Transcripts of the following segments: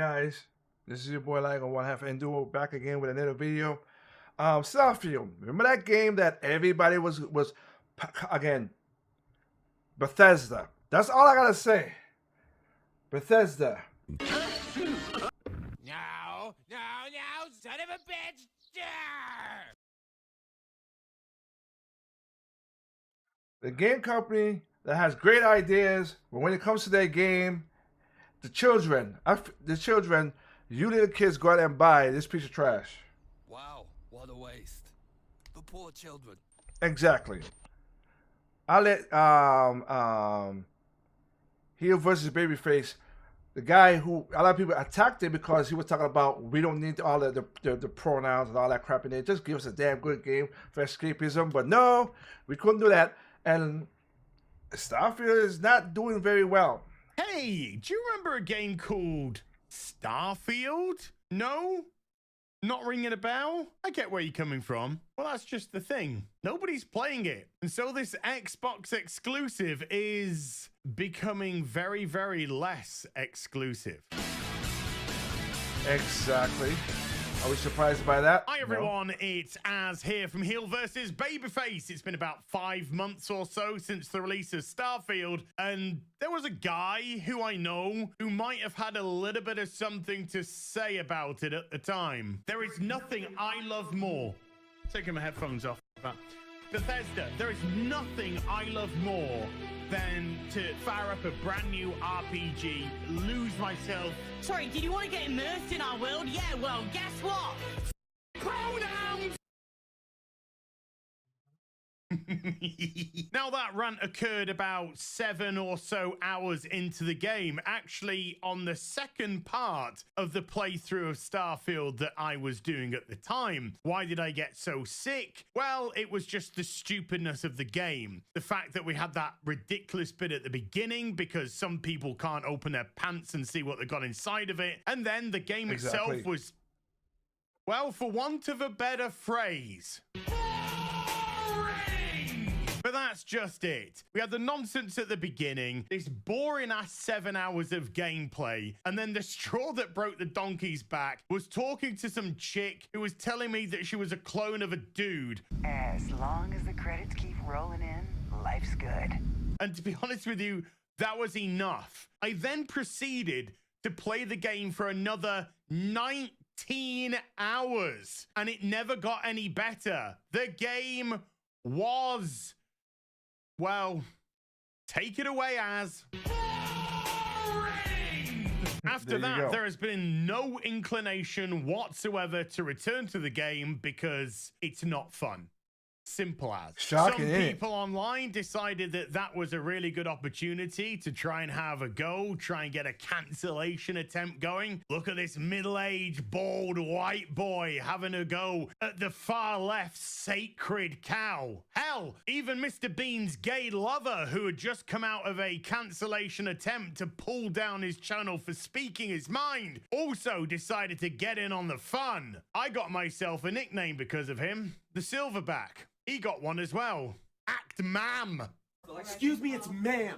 Guys, this is your boy Like on One Half Enduro back again with another video. Starfield. Remember that game that everybody was again, Bethesda. That's all I gotta say. Bethesda. No, son of a bitch! The game company that has great ideas, but when it comes to their game, the children, you little kids go out and buy this piece of trash. Wow, what a waste. The poor children. Exactly. I let Heel versus Babyface, the guy who a lot of people attacked him because he was talking about we don't need all the pronouns and all that crap in there. Just give us a damn good game for escapism. But no, we couldn't do that. And Starfield is not doing very well. Hey, do you remember a game called Starfield? No? Not ringing a bell? I get where you're coming from. Well, that's just the thing. Nobody's playing it. And so this Xbox exclusive is becoming very, very less exclusive. Exactly. Are we surprised by that? Hi everyone, no. It's Az here from Heel versus Babyface. It's been about 5 months or so since the release of Starfield, and there was a guy who I know who might have had a little bit of something to say about it at the time. There is nothing I love more. Taking my headphones off. Bethesda, there is nothing I love more than to fire up a brand new RPG, lose myself. Sorry, did you want to get immersed in our world? Yeah, well, guess what? Pronouns! Now that rant occurred about 7 or so hours into the game, actually on the second part of the playthrough of Starfield that I was doing at the time. Why did I get so sick? Well, it was just the stupidness of the game. The fact that we had that ridiculous bit at the beginning because some people can't open their pants and see what they got inside of it. And then the game itself was, well, for want of a better phrase, but that's just it. We had the nonsense at the beginning, this boring ass 7 hours of gameplay, and then the straw that broke the donkey's back was talking to some chick who was telling me that she was a clone of a dude. As long as the credits keep rolling in, life's good. And to be honest with you, that was enough. I then proceeded to play the game for another 19 hours, and it never got any better. The game was, well, take it away, Az. After that, there has been no inclination whatsoever to return to the game because it's not fun. Simple as. Shocking, some people online decided that that was a really good opportunity to try and have a go, try and get a cancellation attempt going. Look at this middle-aged, bald, white boy having a go at the far left sacred cow. Hell, even Mr. Bean's gay lover, who had just come out of a cancellation attempt to pull down his channel for speaking his mind, also decided to get in on the fun. I got myself a nickname because of him, the Silverback. He got one as well. Act ma'am. Excuse me, it's ma'am.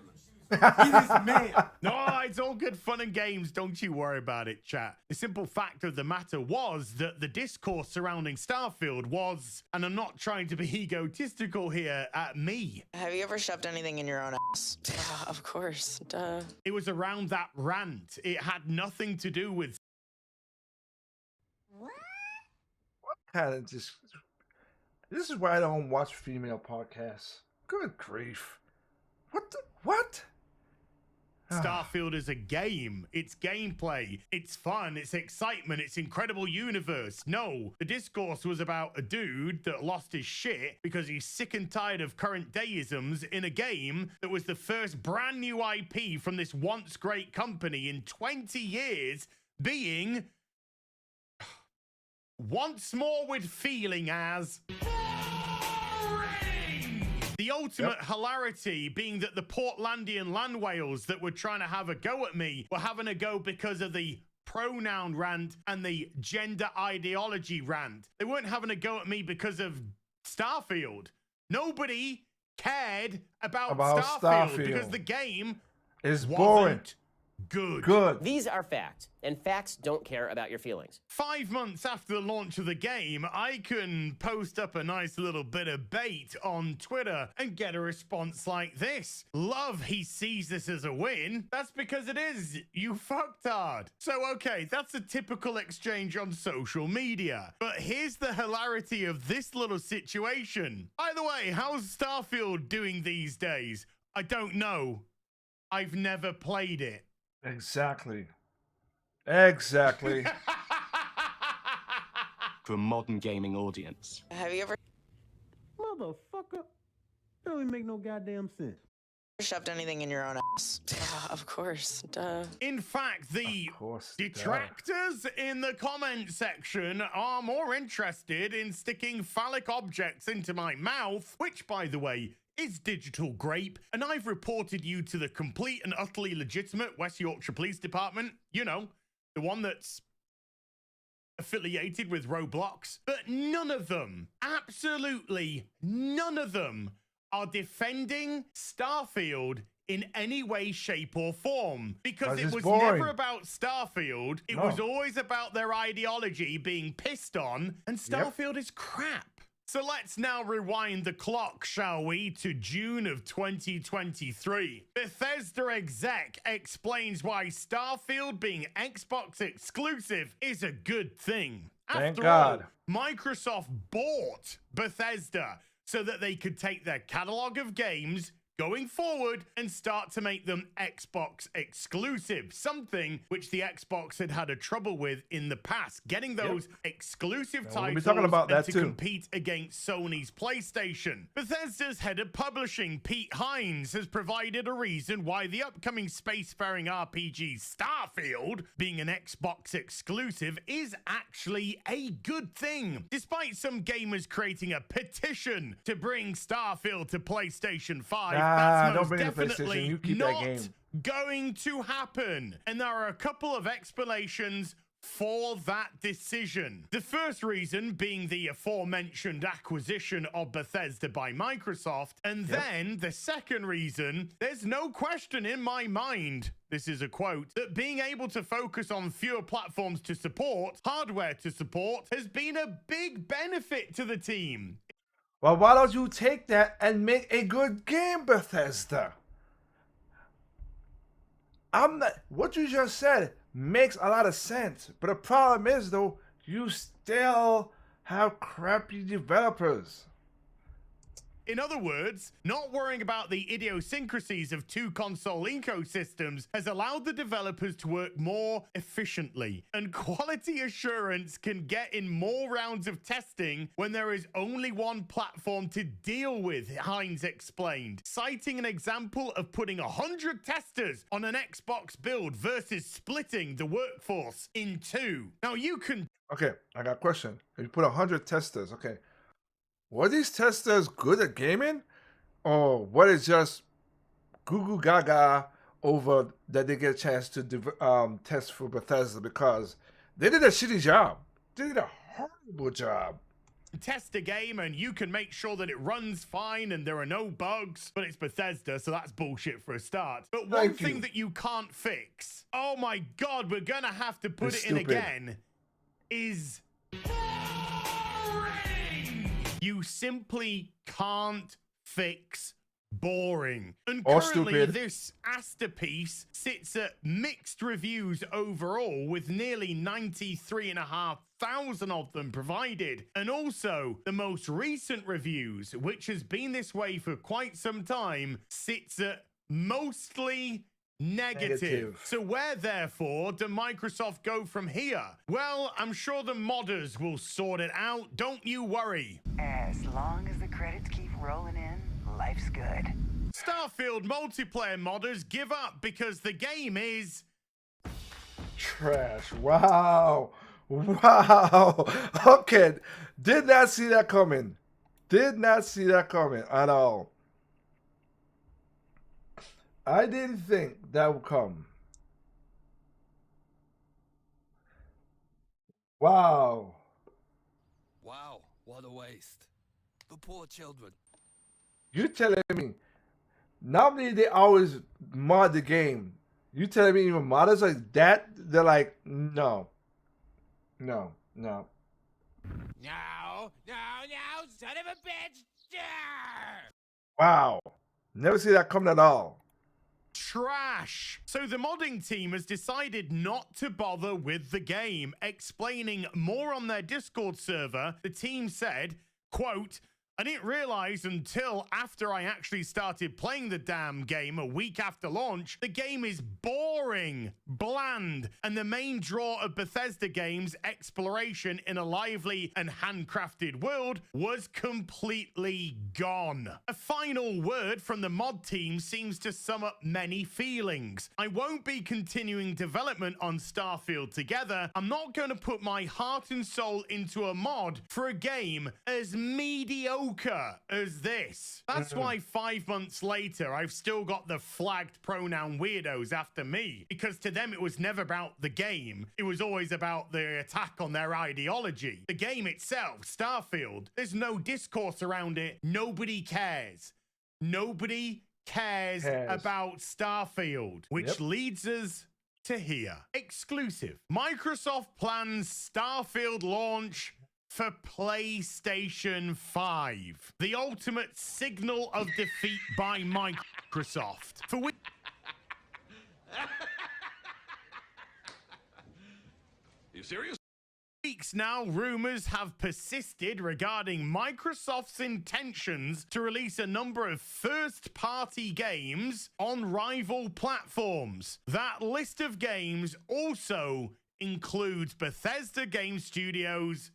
It is ma'am. No, it's all good fun and games. Don't you worry about it, chat. The simple fact of the matter was that the discourse surrounding Starfield was, and I'm not trying to be egotistical here, at me. Have you ever shoved anything in your own ass? Of course, duh. It was around that rant. It had nothing to do with... What kind of just... This is why I don't watch female podcasts. Good grief. What? Starfield is a game. It's gameplay. It's fun. It's excitement. It's incredible universe. No, the discourse was about a dude that lost his shit because he's sick and tired of current deisms in a game that was the first brand new IP from this once great company in 20 years being once more with feeling as... The ultimate hilarity being that the Portlandian land whales that were trying to have a go at me were having a go because of the pronoun rant and the gender ideology rant. They weren't having a go at me because of Starfield. Nobody cared about Starfield because the game is boring. good. Good. These are facts, and facts don't care about your feelings. 5 months after the launch of the game, I can post up a nice little bit of bait on Twitter and get a response like this. Love, he sees this as a win. That's because it is. You fucked hard. So, okay, that's a typical exchange on social media. But here's the hilarity of this little situation. By the way, how's Starfield doing these days? I don't know. I've never played it. Exactly. Exactly. For a modern gaming audience. Have you ever Motherfucker. That don't even make no goddamn sense. shoved anything in your own ass? Of course. Duh. In fact, the detractors in the comment section are more interested in sticking phallic objects into my mouth, which, by the way, is Digital Grape, and I've reported you to the complete and utterly legitimate West Yorkshire Police Department. You know, the one that's affiliated with Roblox. But none of them, absolutely none of them, are defending Starfield in any way, shape, or form. Because it was never about Starfield. It was always about their ideology being pissed on, and Starfield is crap. So let's now rewind the clock, shall we, to June of 2023. Bethesda exec explains why Starfield being Xbox exclusive is a good thing. Thank After God. all, Microsoft bought Bethesda so that they could take their catalog of games going forward and start to make them Xbox exclusive, something which the Xbox had had a trouble with in the past, getting those exclusive titles talking about that to too. compete against Sony's PlayStation. Bethesda's head of publishing, Pete Hines, has provided a reason why the upcoming spacefaring RPG Starfield, being an Xbox exclusive, is actually a good thing, despite some gamers creating a petition to bring Starfield to PlayStation 5. That's don't most bring it to PlayStation. definitely You keep that not game. going to happen. And there are a couple of explanations for that decision. The first reason being the aforementioned acquisition of Bethesda by Microsoft. And then the second reason, there's no question in my mind, this is a quote, that being able to focus on fewer platforms to support, hardware to support, has been a big benefit to the team. Well, why don't you take that and make a good game, Bethesda? What you just said makes a lot of sense, but the problem is, though, you still have crappy developers. In other words, not worrying about the idiosyncrasies of two console ecosystems has allowed the developers to work more efficiently, and quality assurance can get in more rounds of testing when there is only one platform to deal with, Hines explained, citing an example of putting 100 testers on an Xbox build versus splitting the workforce in two. Now you can... Okay, I got a question. If you put 100 testers, okay, were these testers good at gaming? Or what is just goo goo gaga over that they get a chance to test for Bethesda because they did a shitty job. They did a horrible job. Test a game and you can make sure that it runs fine and there are no bugs, but it's Bethesda, so that's bullshit for a start. But one thing that you can't fix, oh my God, we're gonna have to put it in again, is you simply can't fix boring. And currently this Asterpiece sits at mixed reviews overall, with nearly 93,500 of them provided. And also the most recent reviews, which has been this way for quite some time, sits at mostly negative. So where, therefore, do Microsoft go from here? Well, I'm sure the modders will sort it out. Don't you worry. As long as the credits keep rolling in, life's good. Starfield multiplayer modders give up because the game is trash. Wow. Wow. Okay. Did not see that coming. Did not see that coming at all. I didn't think that would come. Wow. Wow, what a waste. The poor children. You're telling me, normally they always mod the game You telling me even modders like that? They're like, no, no, no. No, son of a bitch! Yeah! Wow, never see that coming at all. Trash. So the modding team has decided not to bother with the game. Explaining more on their Discord server, the team said, quote, I didn't realize until after I actually started playing the damn game a week after launch, the game is boring, bland, and the main draw of Bethesda games, exploration in a lively and handcrafted world, was completely gone. A final word from the mod team seems to sum up many feelings. I won't be continuing development on Starfield together. I'm not going to put my heart and soul into a mod for a game as mediocre as this. That's why 5 months later, I've still got the flagged pronoun weirdos after me, because to them it was never about the game. It was always about the attack on their ideology. The game itself, Starfield, there's no discourse around it. Nobody cares. Nobody cares about Starfield, which leads us to here. Exclusive. Microsoft plans Starfield launch for PlayStation 5. The ultimate signal of defeat by Microsoft. For which You serious? weeks now, rumors have persisted regarding Microsoft's intentions to release a number of first-party games on rival platforms. That list of games also includes Bethesda Game Studios'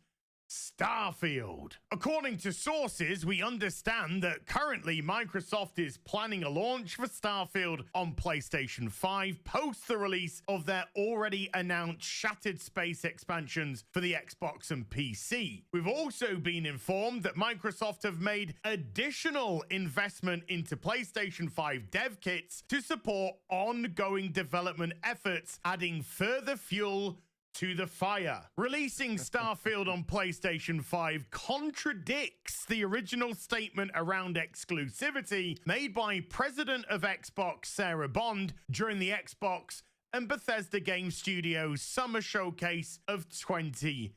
Starfield. According to sources, we understand that currently Microsoft is planning a launch for Starfield on PlayStation 5 post the release of their already announced Shattered Space expansions for the Xbox and PC. We've also been informed that Microsoft have made additional investment into PlayStation 5 dev kits to support ongoing development efforts, adding further fuel to the fire. Releasing Starfield on PlayStation 5 contradicts the original statement around exclusivity made by President of Xbox Sarah Bond during the Xbox and Bethesda Game Studios Summer Showcase of 2021.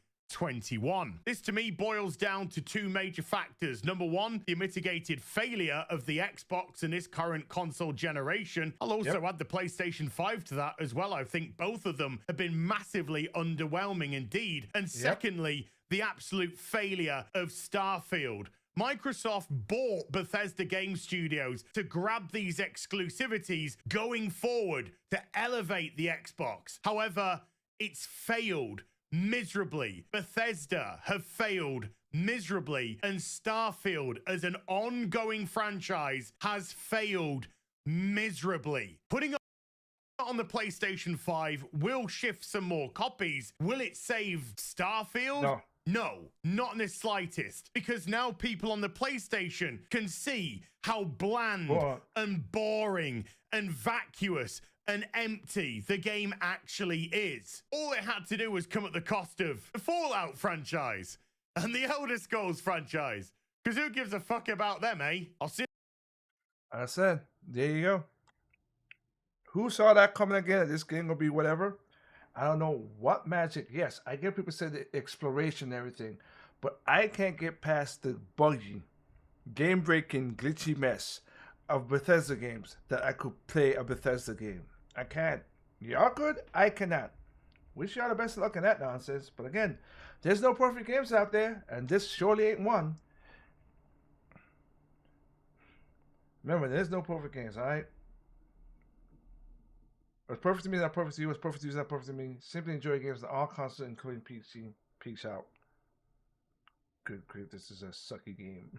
This to me boils down to two major factors. Number one, the mitigated failure of the Xbox in this current console generation. I'll also add the PlayStation 5 to that as well. I think both of them have been massively underwhelming indeed. And secondly, the absolute failure of Starfield. Microsoft bought Bethesda Game Studios to grab these exclusivities going forward to elevate the Xbox. However, it's failed miserably. Bethesda have failed miserably, and Starfield as an ongoing franchise has failed miserably. Putting on the PlayStation 5 will shift some more copies. Will it save Starfield? No, not in the slightest, because now people on the PlayStation can see how bland and boring and vacuous and empty the game actually is. All it had to do was come at the cost of the Fallout franchise and the Elder Scrolls franchise, because who gives a fuck about them, eh? I'll see. I said, there you go. Who saw that coming again? This game will be whatever. I don't know what magic. Yes, I get people say the exploration and everything, but I can't get past the buggy, game-breaking, glitchy mess of Bethesda games that I could play a Bethesda game. I can't. Y'all could? I cannot. Wish y'all the best of luck in that nonsense. But again, there's no perfect games out there, and this surely ain't one. Remember, there's no perfect games, alright? What's perfect to me is not perfect to you. What's perfect to you is not perfect to me. Simply enjoy games on all consoles, including PC. Peace out. Good grief, this is a sucky game.